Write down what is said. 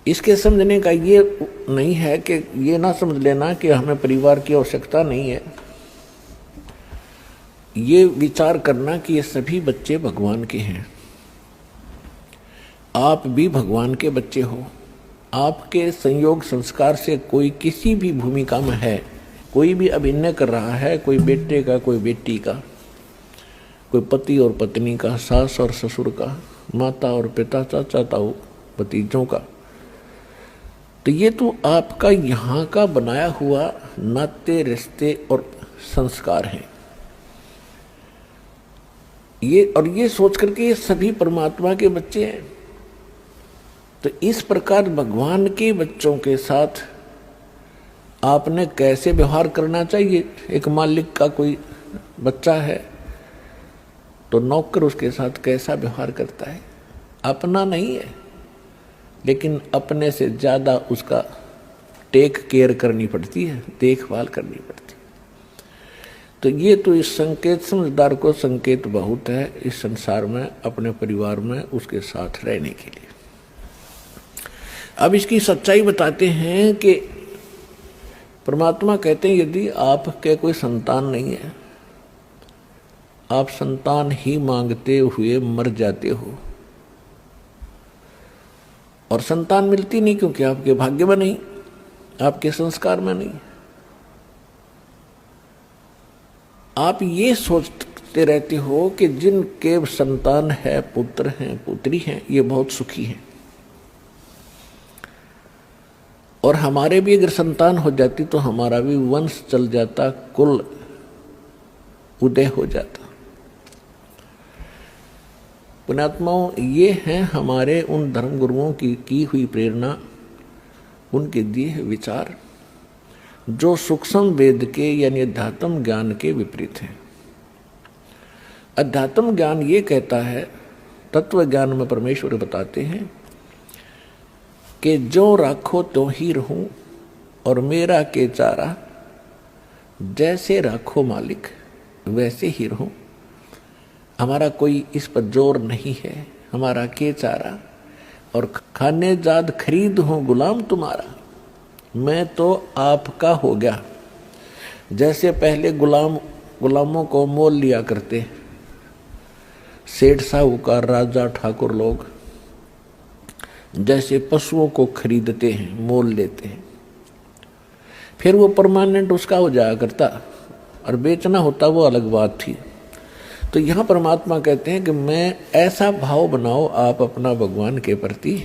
इसके समझने का ये नहीं है कि ये ना समझ लेना कि हमें परिवार की आवश्यकता नहीं है। ये विचार करना कि ये सभी बच्चे भगवान के हैं, आप भी भगवान के बच्चे हो। आपके संयोग संस्कार से कोई किसी भी भूमिका में है, कोई भी अभिनय कर रहा है, कोई बेटे का, कोई बेटी का, कोई पति और पत्नी का, सास और ससुर का, माता और पिता, चाचा ताऊ, भतीजों का, तो ये तो आपका यहाँ का बनाया हुआ नाते रिश्ते और संस्कार हैं। ये सोच करके ये सभी परमात्मा के बच्चे हैं। तो इस प्रकार भगवान के बच्चों के साथ आपने कैसे व्यवहार करना चाहिए। एक मालिक का कोई बच्चा है तो नौकर उसके साथ कैसा व्यवहार करता है, अपना नहीं है, लेकिन अपने से ज्यादा उसका टेक केयर करनी पड़ती है, देखभाल करनी पड़ती है। तो ये तो इस संकेत, समझदार को संकेत बहुत है इस संसार में, अपने परिवार में उसके साथ रहने के लिए। अब इसकी सच्चाई बताते हैं कि परमात्मा कहते हैं यदि आपके कोई संतान नहीं है, आप संतान ही मांगते हुए मर जाते हो, और संतान मिलती नहीं क्योंकि आपके भाग्य में नहीं, आपके संस्कार में नहीं। आप ये सोचते रहते हो कि जिनके संतान है, पुत्र हैं, पुत्री हैं, ये बहुत सुखी हैं, और हमारे भी अगर संतान हो जाती तो हमारा भी वंश चल जाता, कुल उदय हो जाता। पुण्यात्माओं, ये हैं हमारे उन धर्म गुरुओं की हुई प्रेरणा, उनके दिए विचार जो सूक्ष्म वेद के यानी अध्यात्म ज्ञान के विपरीत हैं। अध्यात्म ज्ञान ये कहता है, तत्व ज्ञान में परमेश्वर बताते हैं कि जो राखो तो ही रहूं और मेरा के चारा, जैसे राखो मालिक वैसे ही रहूं। हमारा कोई इस पर जोर नहीं है, हमारा के चारा, और खाने जाद खरीद हूं गुलाम तुम्हारा, मैं तो आपका हो गया। जैसे पहले गुलामों को मोल लिया करते सेठ साहूकार, राजा, ठाकुर लोग, जैसे पशुओं को खरीदते हैं, मोल लेते हैं, फिर वो परमानेंट उसका हो जाया करता, और बेचना होता वो अलग बात थी। तो यहाँ परमात्मा कहते हैं कि मैं ऐसा भाव बनाओ आप अपना भगवान के प्रति